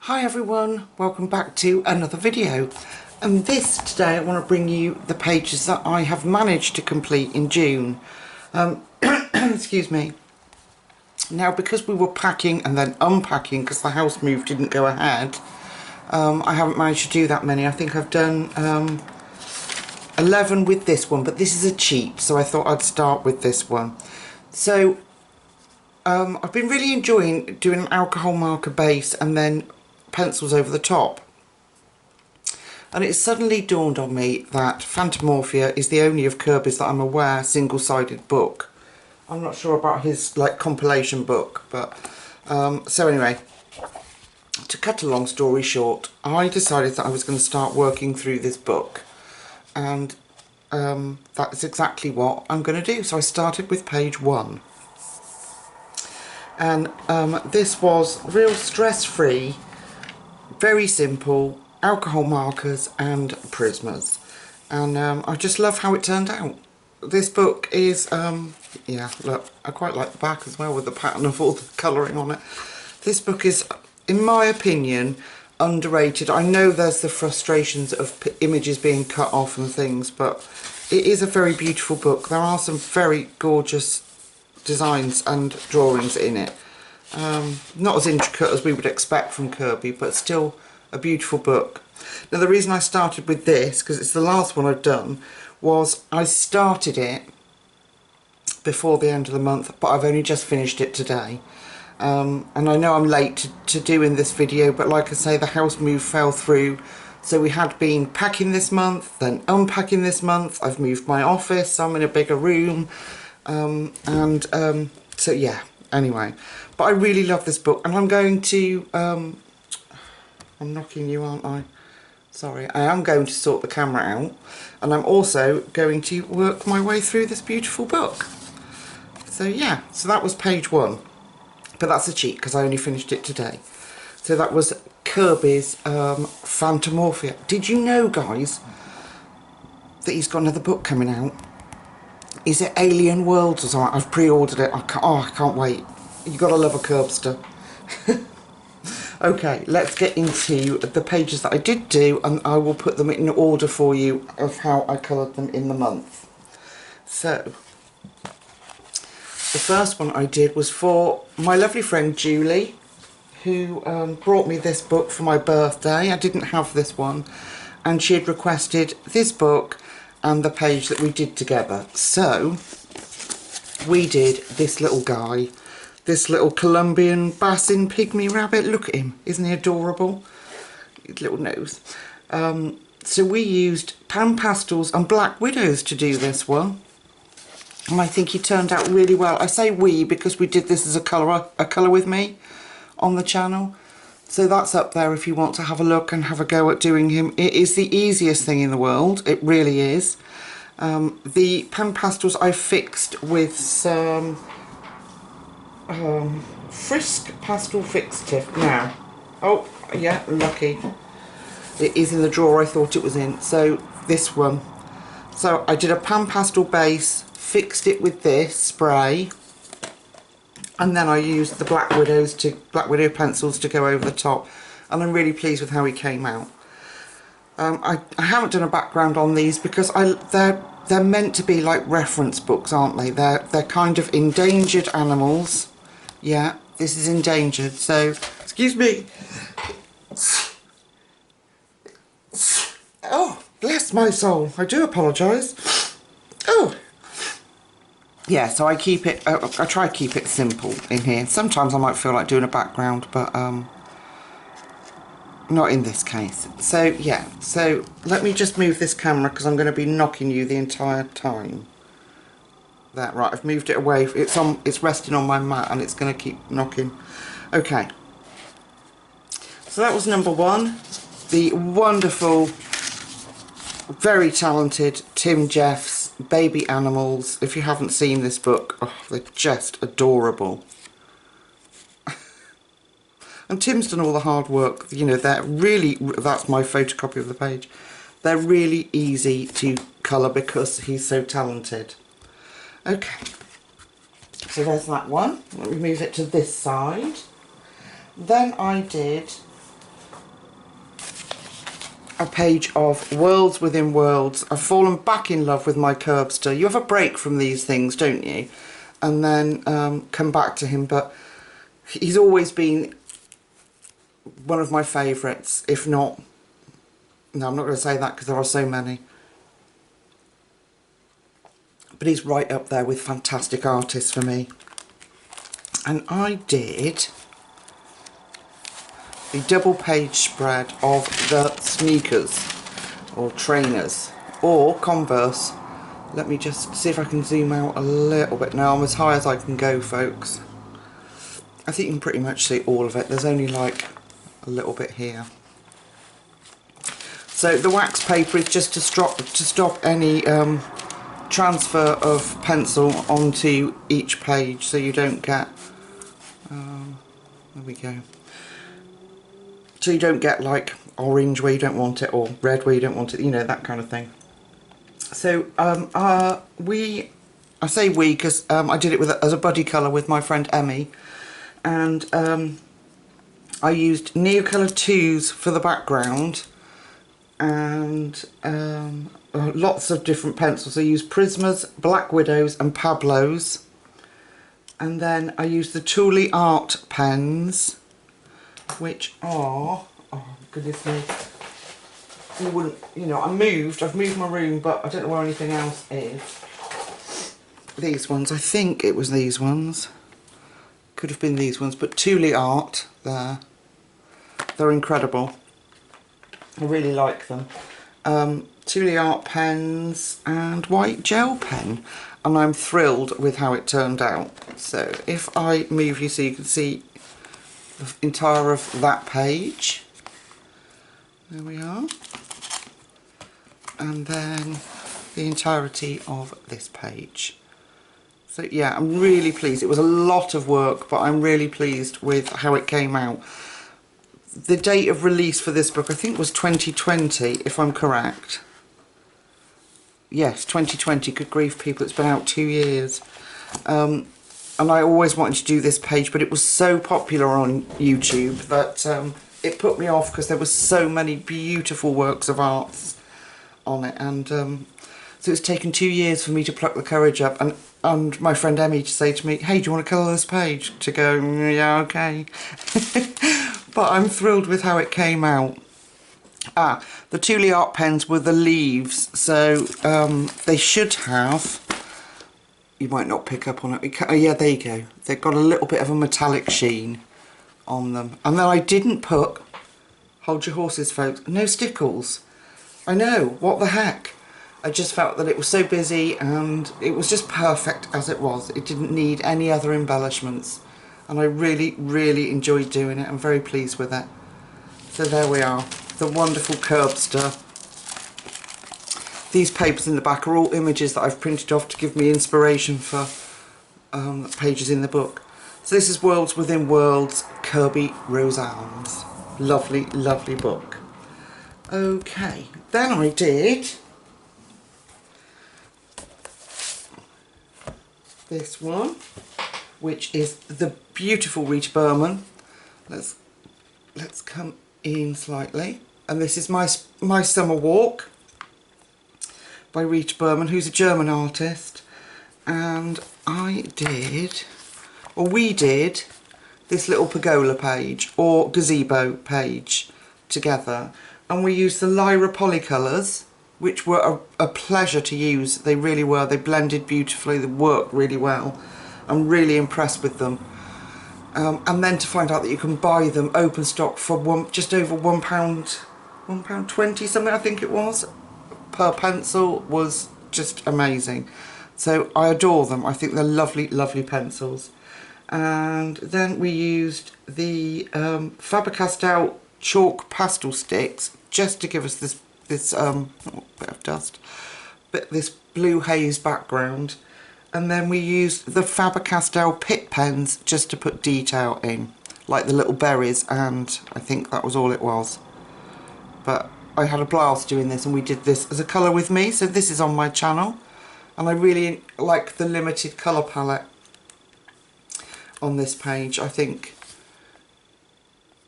Hi everyone, welcome back to another video, and today I want to bring you the pages that I have managed to complete in June. Excuse me. Now, because we were packing and then unpacking because the house move didn't go ahead, I haven't managed to do that many. I think I've done 11 with this one, but this is a cheat, so I thought I'd start with this one. So I've been really enjoying doing an alcohol marker base and then pencils over the top, and it suddenly dawned on me that Phantomorphia is the only of Kirby's that I'm aware single-sided book. I'm not sure about his compilation book, but so anyway, to cut a long story short, I decided that I was going to start working through this book, and that's exactly what I'm going to do. So I started with page 1, and this was real stress-free, very simple alcohol markers and prismas, and I just love how it turned out. This book is yeah, look, I quite like the back as well with the pattern of all the colouring on it. This book is, in my opinion, underrated. I know there's the frustrations of images being cut off and things, but it is a very beautiful book. There are some very gorgeous designs and drawings in it. Not as intricate as we would expect from Kirby, but still a beautiful book. Now, the reason I started with this, because it's the last one I've done, was I started it before the end of the month, but I've only just finished it today. And I know I'm late to doing this video, but like I say, the house move fell through, so we had been packing this month, then unpacking this month. I've moved my office, so I'm in a bigger room, so yeah, anyway. But I really love this book, and I'm going to, I'm knocking you, aren't I? Sorry, I am going to sort the camera out, and I'm also going to work my way through this beautiful book. So yeah, so that was page 1, but that's a cheat because I only finished it today. So that was Kirby's Phantomorphia. Did you know, guys, that he's got another book coming out? Is it Alien Worlds or something? I've pre-ordered it. I can't wait. You gotta love a Curbster. Okay, let's get into the pages that I did do, and I will put them in order for you of how I coloured them in the month. So, the first one I did was for my lovely friend Julie, who brought me this book for my birthday. I didn't have this one, and she had requested this book and the page that we did together. So, we did this little guy. This little Colombian bassin pygmy rabbit. Look at him. Isn't he adorable? His little nose. So we used pan pastels and black widows to do this one. And I think he turned out really well. I say we because we did this as a colour with me on the channel. So that's up there if you want to have a look and have a go at doing him. It is the easiest thing in the world. It really is. The pan pastels I fixed with some Frisk Pastel Fixative. Now, oh yeah, lucky, it is in the drawer I thought it was in. So this one, so I did a pan pastel base, fixed it with this spray, and then I used the Black Widow pencils to go over the top, and I'm really pleased with how he came out. I haven't done a background on these because they're meant to be like reference books, aren't they? They're kind of endangered animals. Yeah, this is endangered, so, excuse me. Oh, bless my soul, I do apologise. Oh. Yeah, so I keep it, I try to keep it simple in here. Sometimes I might feel like doing a background, but not in this case. So, yeah, so let me just move this camera because I'm going to be knocking you the entire time. That, right, I've moved it away. It's resting on my mat and it's going to keep knocking. Okay, so that was number 1, the wonderful, very talented Tim Jeffs Baby Animals. If you haven't seen this book, oh, they're just adorable. And Tim's done all the hard work. You know, they're really, that's my photocopy of the page, they're really easy to colour because he's so talented. Okay, so there's that one. Let me move it to this side. Then I did a page of Worlds Within Worlds. I've fallen back in love with my Curbster. You have a break from these things, don't you? And then come back to him, but he's always been one of my favourites, if not... No, I'm not going to say that because there are so many. But he's right up there with fantastic artists for me. And I did the double page spread of the sneakers or trainers or Converse. Let me just see if I can zoom out a little bit. Now I'm as high as I can go, folks. I think you can pretty much see all of it. There's only like a little bit here. So the wax paper is just to stop any transfer of pencil onto each page, so you don't get there we go, so you don't get like orange where you don't want it or red where you don't want it, you know, that kind of thing. So I say we because I did it with as a buddy colour with my friend Emmy, and I used Neocolor 2s for the background, and lots of different pencils. I used Prismas, Black Widows and Pablos, and then I used the Thule Art pens, which are, oh goodness me, you wouldn't, you know, I've moved my room, but I don't know where anything else is. These ones, I think it was these ones, could have been these ones, but Thule Art there, they're incredible. I really like them. Thule Art pens and white gel pen, and I'm thrilled with how it turned out. So if I move you so you can see the entire of that page, there we are, and then the entirety of this page. So yeah, I'm really pleased. It was a lot of work, but I'm really pleased with how it came out. The date of release for this book I think was 2020, if I'm correct. Yes, 2020. Good grief, people, it's been out 2 years. And I always wanted to do this page, but it was so popular on YouTube that it put me off because there were so many beautiful works of art on it, and so it's taken 2 years for me to pluck the courage up and my friend Emmy to say to me, hey, do you want to colour this page? To go, yeah, okay. But I'm thrilled with how it came out. The Thule Art pens were the leaves, so they should have, you might not pick up on it, oh yeah, there you go, they've got a little bit of a metallic sheen on them. And then I didn't put, hold your horses folks, no stickles. I know, what the heck. I just felt that it was so busy and it was just perfect as it was. It didn't need any other embellishments, and I really, really enjoyed doing it. I'm very pleased with it. So there we are, the wonderful Curbster. These papers in the back are all images that I've printed off to give me inspiration for pages in the book. So this is Worlds Within Worlds, Kirby Rose Alms. Lovely, lovely book. Okay, then I did this one, which is the beautiful Rita Berman. Let's come in slightly, and this is my Summer Walk by Rita Berman, who's a German artist, and we did this little pergola page or gazebo page together, and we used the Lyra polycolours, which were a pleasure to use. They really were. They blended beautifully, they worked really well. I'm really impressed with them. And then to find out that you can buy them open stock for just over £1.20 something, I think it was, per pencil, was just amazing. So I adore them. I think they're lovely, lovely pencils. And then we used the Faber-Castell chalk pastel sticks just to give us this bit of dust, but this blue haze background. And then we used the Faber-Castell pit pens just to put detail in, like the little berries, and I think that was all it was. But I had a blast doing this, and we did this as a colour with me, so this is on my channel. And I really like the limited colour palette on this page. I think,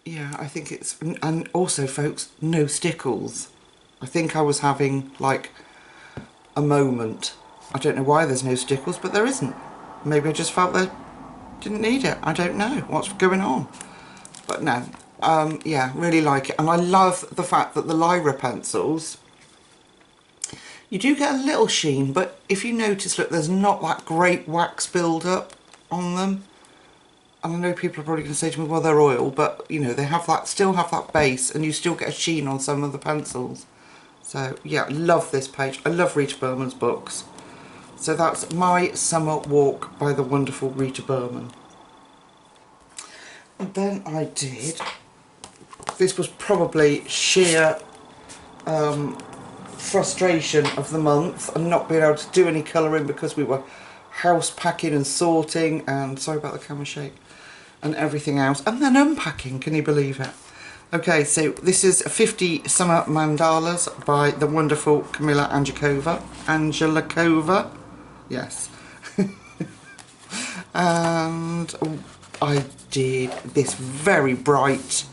yeah, I think it's, and also folks, no stickles. I think I was having like a moment. I don't know why there's no stickles, but there isn't. Maybe I just felt they didn't need it. I don't know what's going on. But no, yeah, really like it. And I love the fact that the Lyra pencils, you do get a little sheen, but if you notice, look, there's not that great wax build up on them. And I know people are probably going to say to me, well, they're oil, but you know, they have that, still have that base, and you still get a sheen on some of the pencils. So yeah, I love this page. I love Rita Berman's books. So that's My Summer Walk by the wonderful Rita Berman. And then I did, this was probably sheer frustration of the month and not being able to do any colouring because we were house packing and sorting, and sorry about the camera shake, and everything else, and then unpacking, can you believe it? Okay, so this is 50 Summer Mandalas by the wonderful Camilla Angelikova, yes. And I did this very bright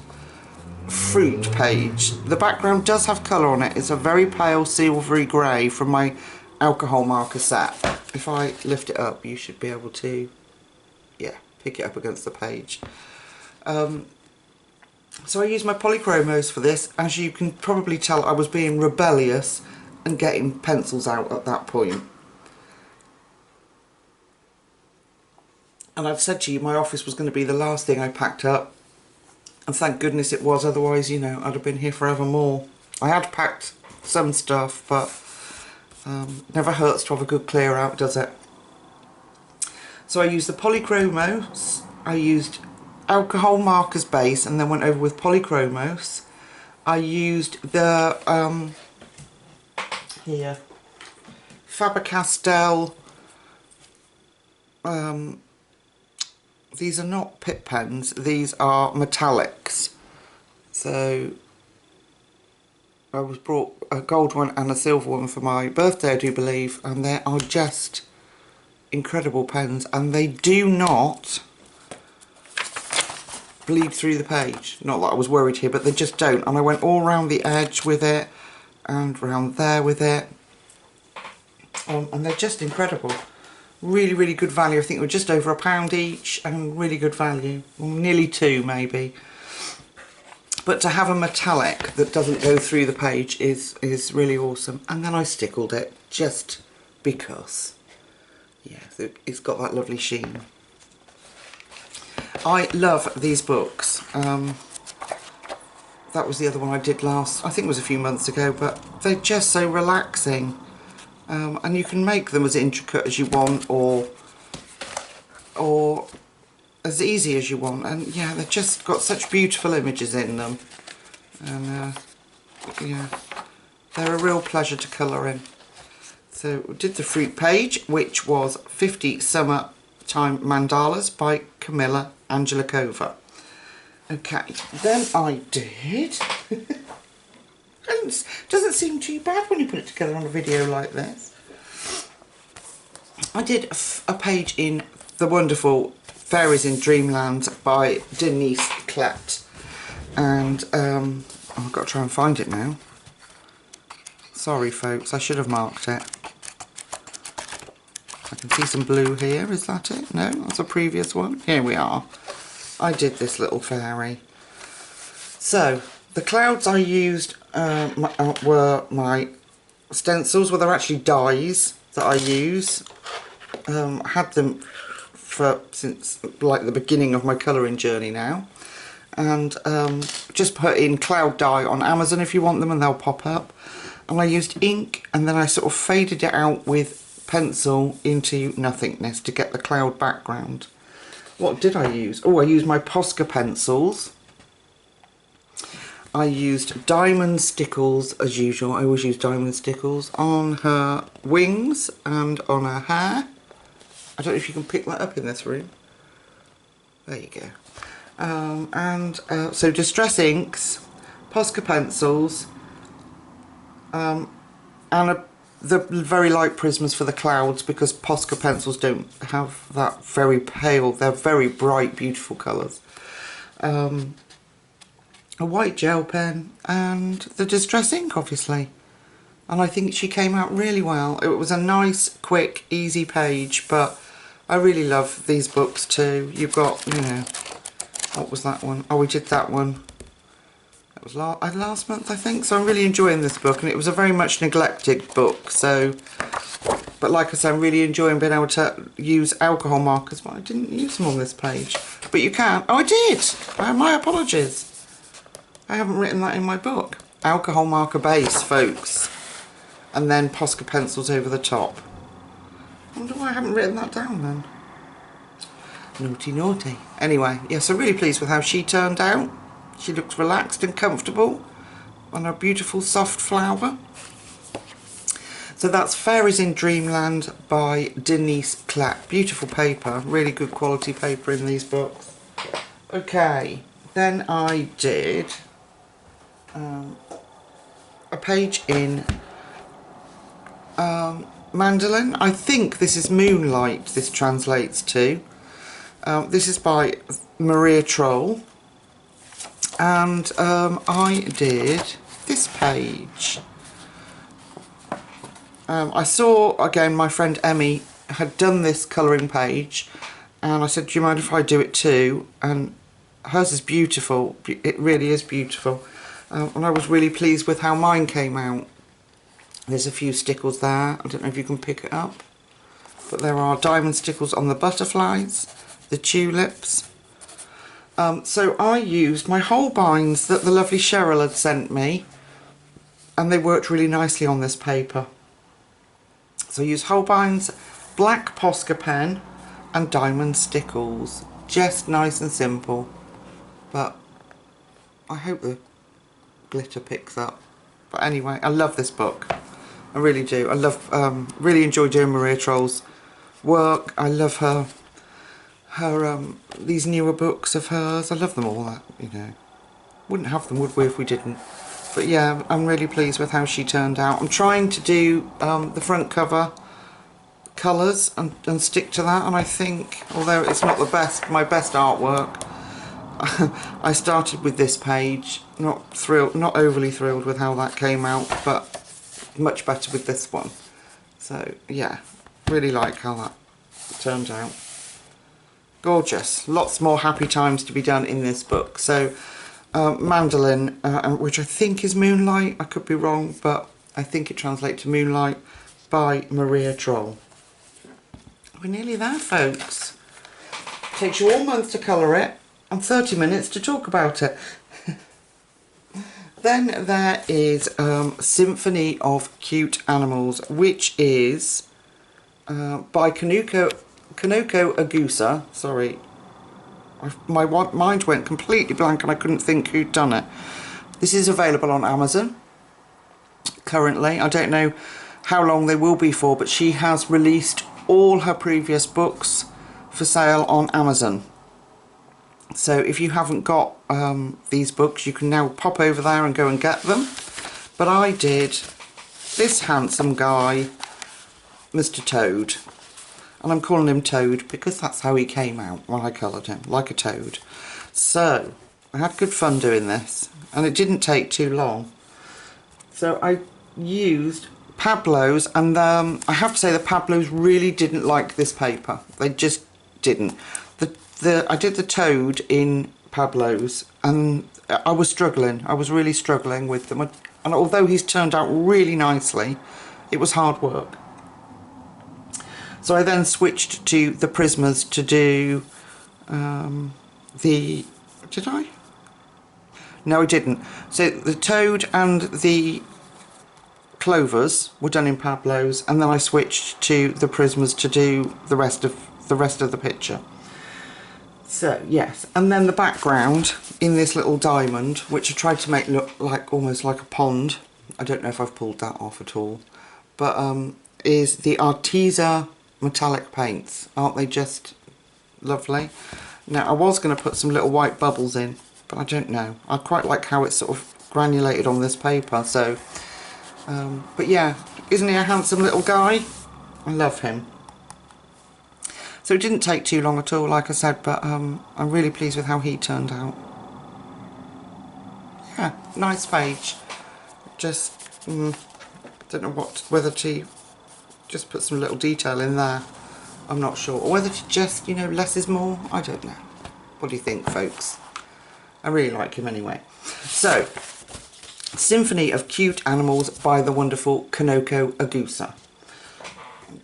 fruit page. The background does have colour on it. It's a very pale silvery grey from my alcohol marker set. If I lift it up, you should be able to, yeah, pick it up against the page. So I used my polychromos for this. As you can probably tell, I was being rebellious and getting pencils out at that point. And I've said to you, my office was going to be the last thing I packed up. And thank goodness it was, otherwise, you know, I'd have been here forevermore. I had packed some stuff, but never hurts to have a good clear out, does it? So I used the polychromos, I used alcohol markers base, and then went over with polychromos. I used the here Faber-Castell, these are not pip pens, these are metallics. So I was brought a gold one and a silver one for my birthday, I do believe, and they are just incredible pens, and they do not bleed through the page. Not that I was worried here, but they just don't. And I went all around the edge with it and around there with it, and they're just incredible. Really, really good value. I think they were just over £1 each, and really good value. Well, nearly £2 maybe. But to have a metallic that doesn't go through the page is really awesome. And then I stickled it just because. Yeah, it's got that lovely sheen. I love these books. That was the other one I did last, I think it was a few months ago, but they're just so relaxing. And you can make them as intricate as you want, or as easy as you want, and yeah, they've just got such beautiful images in them, and yeah, they're a real pleasure to colour in. So we did the fruit page, which was 50 Summertime Mandalas by Camilla Angelikova. Okay, then I did doesn't seem too bad when you put it together on a video like this. I did a page in the wonderful Fairies in Dreamland by Denise Klett, and I've got to try and find it now. Sorry folks, I should have marked it. I can see some blue here, is that it? No, that's a previous one. Here we are. I did this little fairy. So, the clouds I used were my stencils. Well, they're actually dies that I use. I had them since like the beginning of my colouring journey now. And just put in cloud dye on Amazon if you want them, and they'll pop up. And I used ink, and then I sort of faded it out with pencil into nothingness to get the cloud background. What did I use? Oh, I used my Posca pencils. I used diamond stickles as usual. I always use diamond stickles on her wings and on her hair. I don't know if you can pick that up in this room. There you go. So Distress inks, Posca pencils, and the very light prisms for the clouds, because Posca pencils don't have that very pale, they're very bright, beautiful colours. A white gel pen and the Distress ink, obviously. and I think she came out really well. It was a nice, quick, easy page, but I really love these books too. You've got, you know, what was that one? Oh, we did that one. That was last month, I think. So I'm really enjoying this book, and it was a very much neglected book. So, but like I said, I'm really enjoying being able to use alcohol markers. Well, I didn't use them on this page, but you can. Oh, I did. My apologies. I haven't written that in my book. Alcohol marker base, folks. And then Posca pencils over the top. I wonder why I haven't written that down then. Naughty, naughty. Anyway, yes, I'm really pleased with how she turned out. She looks relaxed and comfortable on a beautiful soft flower. So that's Fairies in Dreamland by Denise Clapp. Beautiful paper, really good quality paper in these books. Okay, then I did a page in Mandolin. I think this is Moonlight, this translates to. This is by Maria Troll. And I did this page. I saw, again, my friend Emmy had done this colouring page, and I said, do you mind if I do it too? And hers is beautiful. It really is beautiful. And I was really pleased with how mine came out. There's a few stickles there. I don't know if you can pick it up, but there are diamond stickles on the butterflies, the tulips. So I used my Holbeins that the lovely Cheryl had sent me, and they worked really nicely on this paper. So I used Holbein's black Posca pen and diamond stickles. Just nice and simple, but I hope the glitter picks up. But anyway, I love this book. I really do. I love, really enjoy doing Maria Troll's work. I love her these newer books of hers. I love them all. That, you know, wouldn't have them, would we, if we didn't? But yeah, I'm really pleased with how she turned out. I'm trying to do the front cover colours and stick to that, and I think, although it's not the best, my best artwork, I started with this page. Not overly thrilled with how that came out, but much better with this one. So yeah, really like how that turned out. Gorgeous. Lots more happy times to be done in this book. So Mandolin, which I think is Moonlight, I could be wrong, but I think it translates to Moonlight, by Maria Troll. We're nearly there, folks. Takes you all month to colour it and 30 minutes to talk about it. Then there is Symphony of Cute Animals, which is by Kanoko Agusa. Sorry, my mind went completely blank and I couldn't think who'd done it. This is available on Amazon currently. I don't know how long they will be for, but she has released all her previous books for sale on Amazon. So if you haven't got these books, you can now pop over there and go and get them. But I did this handsome guy, Mr. Toad. And I'm calling him Toad because that's how he came out when I coloured him, like a toad. So I had good fun doing this, and it didn't take too long. So I used Pablo's, and I have to say the Pablo's really didn't like this paper. They just didn't. I did the toad in Pablo's, and I was struggling. I was really struggling with them. And although he's turned out really nicely, it was hard work. So I then switched to the Prismas to do did I? No, I didn't. So the toad and the clovers were done in Pablo's, and then I switched to the Prismas to do the rest of the picture. So yes, and then the background in this little diamond, which I tried to make look like almost like a pond. I don't know if I've pulled that off at all, but is the Arteza metallic paints. Aren't they just lovely? Now I was going to put some little white bubbles in, but I don't know. I quite like how it's sort of granulated on this paper. So, but yeah, isn't he a handsome little guy? I love him. So it didn't take too long at all, like I said, but I'm really pleased with how he turned out. Yeah, nice page. Just Don't know whether to just put some little detail in there. I'm not sure. Or whether to just, you know, less is more. I don't know. What do you think, folks? I really like him anyway. So, Symphony of Cute Animals by the wonderful Kanoko Agusa.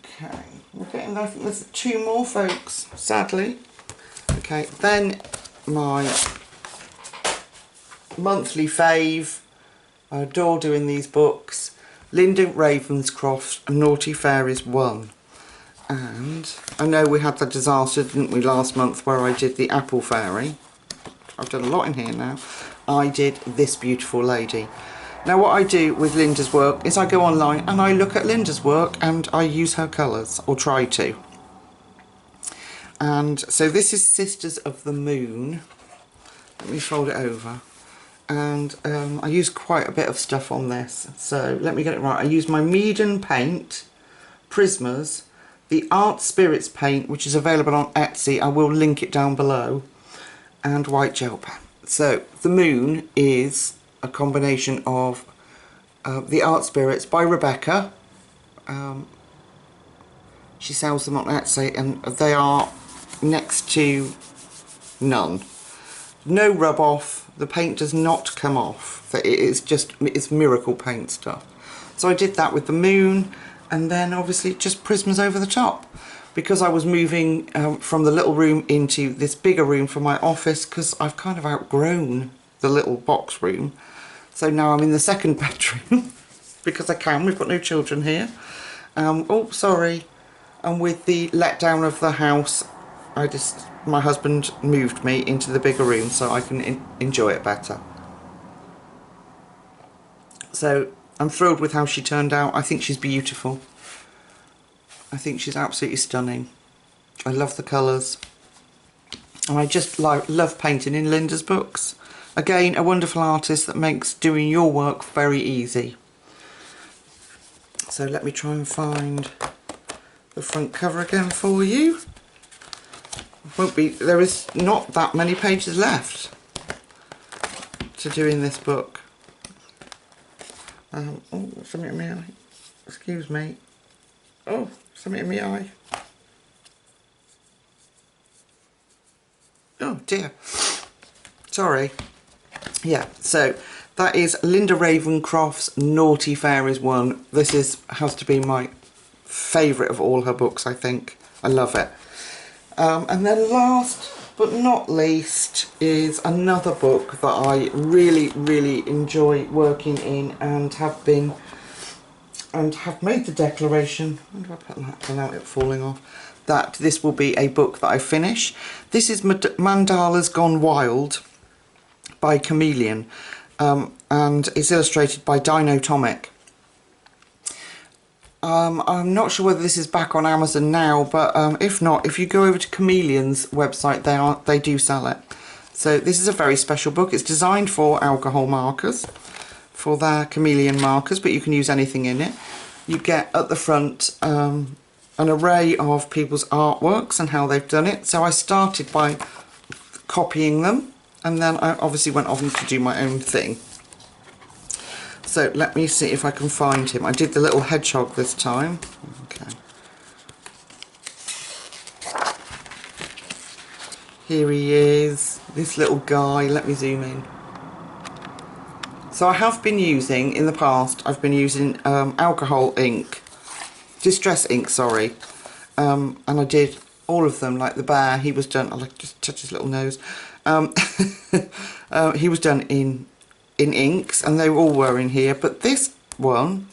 Okay, we're getting there. I think there's 2 more, folks, sadly. Okay, then my monthly fave. I adore doing these books. Linda Ravenscroft's Naughty Fairies 1. And I know we had the disaster, didn't we, last month where I did the Apple Fairy. I've done a lot in here now. I did this beautiful lady. Now what I do with Linda's work is I go online and I look at Linda's work and I use her colours, or try to. And so this is Sisters of the Moon. Let me fold it over. And I use quite a bit of stuff on this. So let me get it right. I use my Meaden paint, Prismas, the Art Spirits paint, which is available on Etsy. I will link it down below. And white gel pen. So the Moon is a combination of the Art Spirits by Rebecca. She sells them on Etsy and they are next to none. No rub off. The paint does not come off. It's miracle paint stuff. So I did that with the Moon, and then obviously just Prismas over the top. Because I was moving from the little room into this bigger room for my office, because I've kind of outgrown the little box room. So now I'm in the second bedroom, because I can, we've got no children here. Oh, sorry. And with the letdown of the house, my husband moved me into the bigger room so I can enjoy it better. So I'm thrilled with how she turned out. I think she's beautiful. I think she's absolutely stunning. I love the colours. And I just love painting in Linda's books. Again, a wonderful artist that makes doing your work very easy. So let me try and find the front cover again for you. There is not that many pages left to do in this book. Oh, something in my eye. Excuse me. Oh, something in my eye. Oh dear. Sorry. Yeah, so that is Linda Ravenscroft's Naughty Fairies 1. This has to be my favourite of all her books, I think. I love it. And then last but not least is another book that I really, really enjoy working in and have made the declaration, where do I put that without it falling off, that this will be a book that I finish. This is Mandalas Gone Wild by Chameleon, and it's illustrated by Dino Tomic. I'm not sure whether this is back on Amazon now, but if not, if you go over to Chameleon's website, they do sell it. So this is a very special book. It's designed for alcohol markers, for their Chameleon markers, but you can use anything in it. You get at the front an array of people's artworks and how they've done it. So I started by copying them, and then I obviously went off to do my own thing. So let me see if I can find him. I did the little hedgehog this time. Okay. Here he is, this little guy. Let me zoom in. So I have been using, in the past, I've been using alcohol ink, distress ink, sorry. And I did all of them, like the bear, he was done, I'll just touch his little nose. He was done in inks, and they all were in here, but this one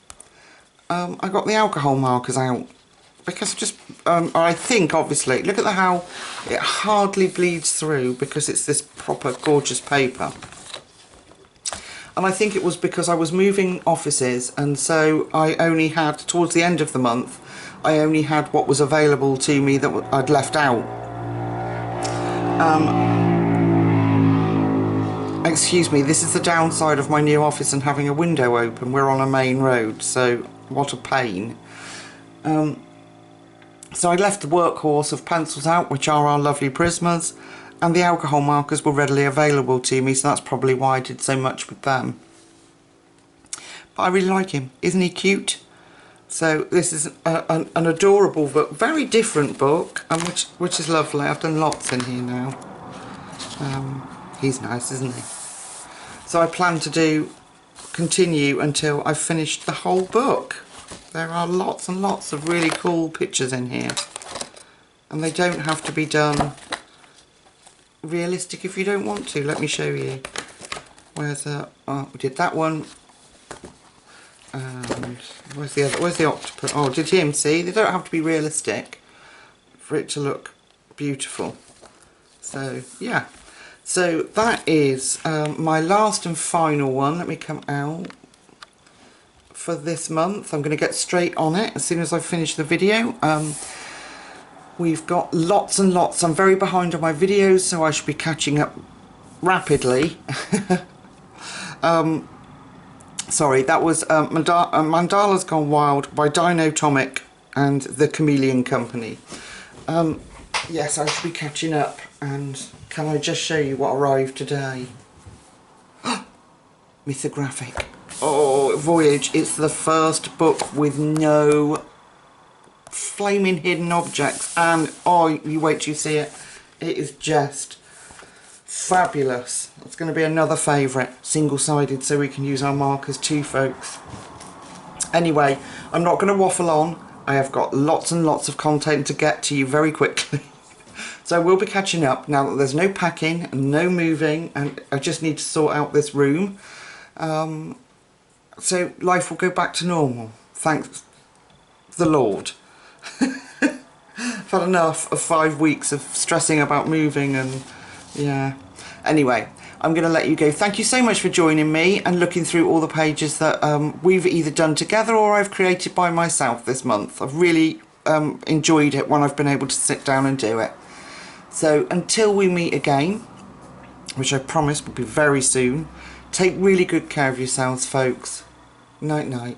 I got the alcohol markers out because I think obviously look at how it hardly bleeds through because it's this proper gorgeous paper, and I think it was because I was moving offices, and so I only had, towards the end of the month, I only had what was available to me that I'd left out. Excuse me, this is the downside of my new office and having a window open. We're on a main road, so what a pain. So I left the workhorse of pencils out, which are our lovely Prismas, and the alcohol markers were readily available to me, so that's probably why I did so much with them. but I really like him. Isn't he cute? So this is an adorable book, very different book, and which is lovely. I've done lots in here now. He's nice, isn't he? So I plan to continue until I've finished the whole book. There are lots and lots of really cool pictures in here, and they don't have to be done realistic if you don't want to. Let me show you. Where's we did that one. And where's the other? Where's the octopus? Oh, did him. See, they don't have to be realistic for it to look beautiful. So yeah, so that is my last and final one. Let me come out for this month. I'm going to get straight on it as soon as I finish the video. We've got lots and lots. I'm very behind on my videos, so I should be catching up rapidly. Sorry, that was Mandalas Gone Wild by Dinotomic and the Chameleon Company. Yes, I should be catching up, and can I just show you what arrived today? Mythographic. Oh, Voyage. It's the first book with no flaming hidden objects, and oh, you wait till you see it. It is just fabulous. It's going to be another favourite, single-sided, so we can use our markers too, folks. Anyway, I'm not going to waffle on. I have got lots and lots of content to get to you very quickly. So we'll be catching up now that there's no packing and no moving, and I just need to sort out this room. So life will go back to normal. Thanks the Lord. I've had enough of 5 weeks of stressing about moving and yeah. Anyway, I'm going to let you go. Thank you so much for joining me and looking through all the pages that we've either done together or I've created by myself this month. I've really enjoyed it when I've been able to sit down and do it. So until we meet again, which I promise will be very soon, take really good care of yourselves, folks. Night night.